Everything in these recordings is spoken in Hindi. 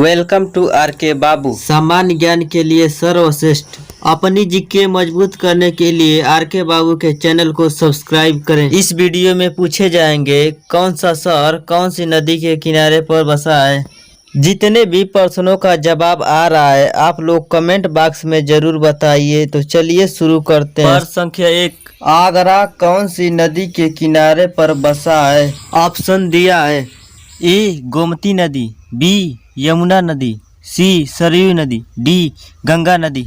वेलकम टू आर के बाबू। सामान्य ज्ञान के लिए सर्वश्रेष्ठ। अपनी जीके मजबूत करने के लिए आर के बाबू के चैनल को सब्सक्राइब करें। इस वीडियो में पूछे जाएंगे कौन सा शहर कौन सी नदी के किनारे पर बसा है। जितने भी प्रश्नों का जवाब आ रहा है आप लोग कमेंट बॉक्स में जरूर बताइए। तो चलिए शुरू करते हैं। प्रश्न संख्या 1, आगरा कौन सी नदी के किनारे पर बसा है। ऑप्शन दिया है ए गोमती नदी, बी यमुना नदी, सी सरयू नदी, डी गंगा नदी।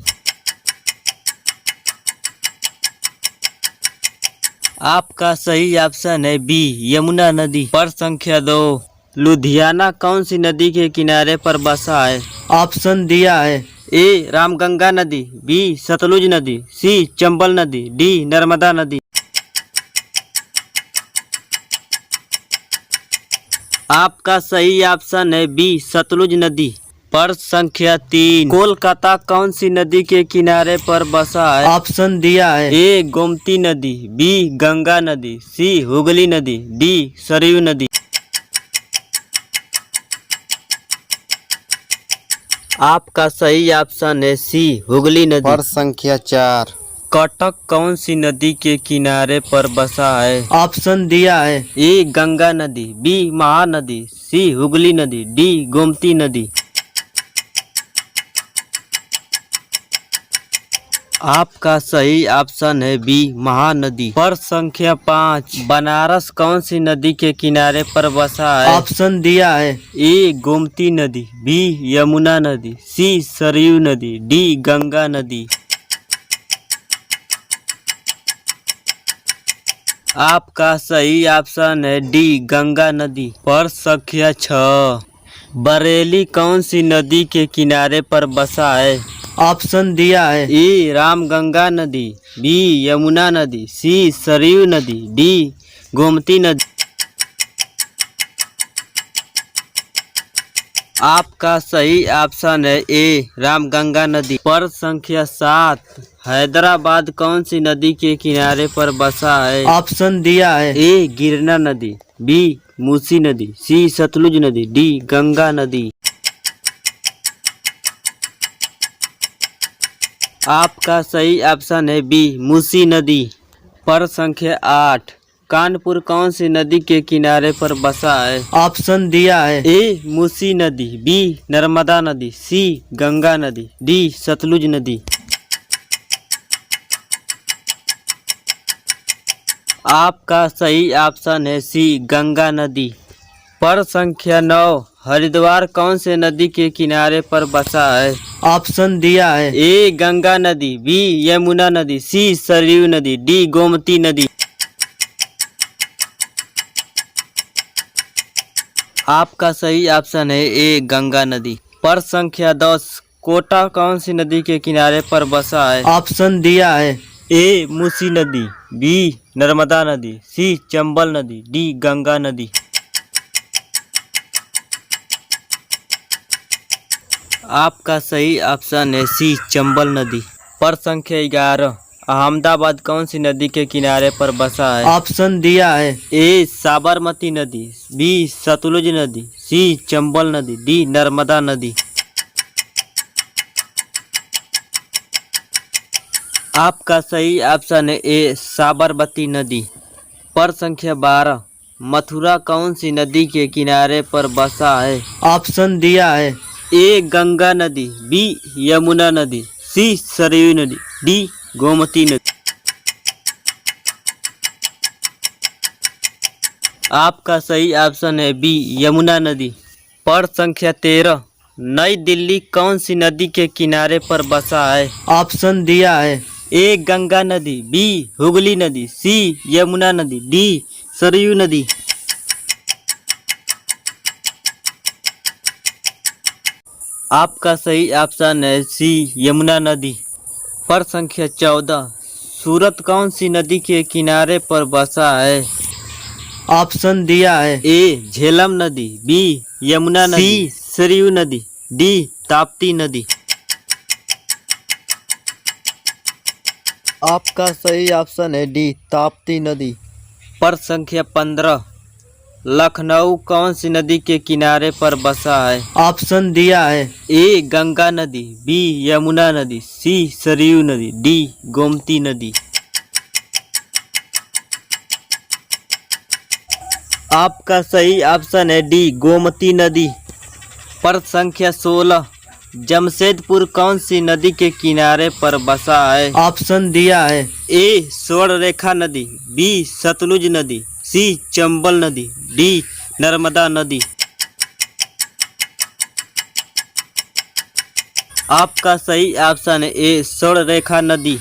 आपका सही ऑप्शन है बी यमुना नदी। प्रश्न संख्या 2, लुधियाना कौन सी नदी के किनारे पर बसा है। ऑप्शन दिया है ए रामगंगा नदी, बी सतलुज नदी, सी चंबल नदी, डी नर्मदा नदी। आपका सही ऑप्शन है बी सतलुज नदी। प्रश्न संख्या 3, कोलकाता कौन सी नदी के किनारे पर बसा है। ऑप्शन दिया है ए गोमती नदी, बी गंगा नदी, सी हुगली नदी, डी सरयू नदी। आपका सही ऑप्शन है सी हुगली नदी। प्रश्न संख्या 4, कटक कौन सी नदी के किनारे पर बसा है। ऑप्शन दिया है ए गंगा नदी, बी महानदी, सी हुगली नदी, डी गोमती नदी। आपका सही ऑप्शन है बी महानदी। प्रश्न संख्या 5, बनारस कौन सी नदी के किनारे पर बसा है। ऑप्शन दिया है ए गोमती नदी, बी यमुना नदी, सी सरयू नदी, डी गंगा नदी। आपका सही ऑप्शन है डी गंगा नदी। प्रश्न संख्या 6, बरेली कौन सी नदी के किनारे पर बसा है। ऑप्शन दिया है ए रामगंगा नदी, बी यमुना नदी, सी सरयू नदी, डी गोमती नदी। आपका सही ऑप्शन है ए रामगंगा नदी। प्रश्न संख्या 7, हैदराबाद कौन सी नदी के किनारे पर बसा है। ऑप्शन दिया है ए गिरना नदी, बी मूसी नदी, सी सतलुज नदी, डी गंगा नदी। आपका सही ऑप्शन है बी मूसी नदी। प्रश्न संख्या 8, कानपुर कौन सी नदी के किनारे पर बसा है। ऑप्शन दिया है ए मूसी नदी, बी नर्मदा नदी, सी गंगा नदी, डी सतलुज नदी। आपका सही ऑप्शन है सी गंगा नदी। प्रश्न संख्या 9, हरिद्वार कौन से नदी के किनारे पर बसा है। ऑप्शन दिया है ए गंगा नदी, बी यमुना नदी, सी सरयू नदी, डी गोमती नदी। आपका सही ऑप्शन है ए गंगा नदी। प्रश्न संख्या 10, कोटा कौन सी नदी के किनारे पर बसा है। ऑप्शन दिया है ए मूसी नदी, बी नर्मदा नदी, सी चंबल नदी, डी गंगा नदी। आपका सही ऑप्शन है सी चंबल नदी। प्रश्न संख्या 11, अहमदाबाद कौन सी नदी के किनारे पर बसा है। ऑप्शन दिया है ए साबरमती नदी, बी सतलुज नदी, सी चंबल नदी, डी नर्मदा नदी। आपका सही ऑप्शन है ए साबरमती नदी। प्रश्न संख्या 12, मथुरा कौन सी नदी के किनारे पर बसा है। ऑप्शन दिया है ए गंगा नदी, बी यमुना नदी, सी सरयू नदी, डी गोमती नदी। आपका सही ऑप्शन है बी यमुना नदी। प्रश्न संख्या 13, नई दिल्ली कौन सी नदी के किनारे पर बसा है। ऑप्शन दिया है ए गंगा नदी, बी हुगली नदी, सी यमुना नदी, डी सरयू नदी। आपका सही ऑप्शन है सी यमुना नदी। प्रश्न संख्या 14, सूरत कौन सी नदी के किनारे पर बसा है। ऑप्शन दिया है ए झेलम नदी, बी यमुना नदी, सी सरयू नदी, डी ताप्ती नदी। आपका सही ऑप्शन है डी ताप्ती नदी। प्रश्न संख्या 15, लखनऊ कौन सी नदी के किनारे पर बसा है? ऑप्शन दिया है। ए गंगा नदी, बी यमुना नदी, सी सरयू नदी, डी गोमती नदी। आपका सही ऑप्शन है डी गोमती नदी। प्रश्न संख्या 16, जमशेदपुर कौन सी नदी के किनारे पर बसा है? ऑप्शन दिया है। ए स्वर्णरेखा नदी, बी सतलुज नदी, सी चंबल नदी, डी नर्मदा नदी। आपका सही ऑप्शन है ए स्वर्णरेखा नदी।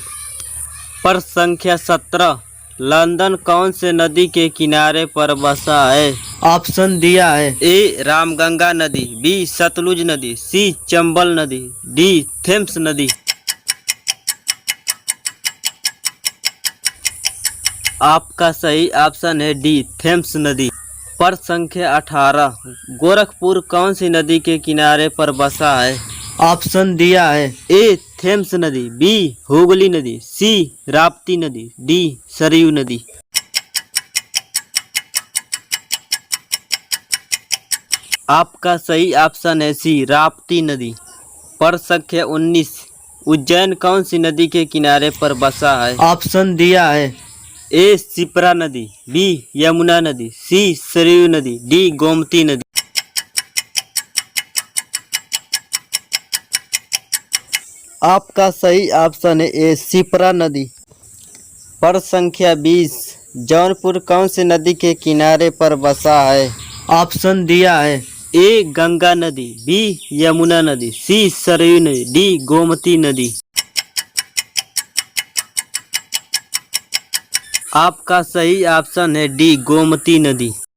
प्रश्न संख्या 17, लंदन कौन से नदी के किनारे पर बसा है? ऑप्शन दिया है। ए रामगंगा नदी, बी सतलुज नदी, सी चंबल नदी, डी थेम्स नदी। आपका सही ऑप्शन है डी थेम्स नदी। प्रश्न संख्या 18, गोरखपुर कौन सी नदी के किनारे पर बसा है? ऑप्शन दिया है। ए थेम्स नदी, बी हुगली नदी, सी राप्ती नदी, डी सरयू नदी। आपका सही ऑप्शन है सी राप्ती नदी। प्रश्न संख्या 19, उज्जैन कौन सी नदी के किनारे पर बसा है? ऑप्शन दिया है। ए शिप्रा नदी, बी यमुना नदी, सी सरयू नदी, डी गोमती नदी। आपका सही ऑप्शन है ए शिप्रा नदी। प्रश्न संख्या 20, जौनपुर कौन सी नदी के किनारे पर बसा है? ऑप्शन दिया है। ए गंगा नदी, बी यमुना नदी, सी सरयू नदी, डी गोमती नदी। आपका सही ऑप्शन है डी गोमती नदी।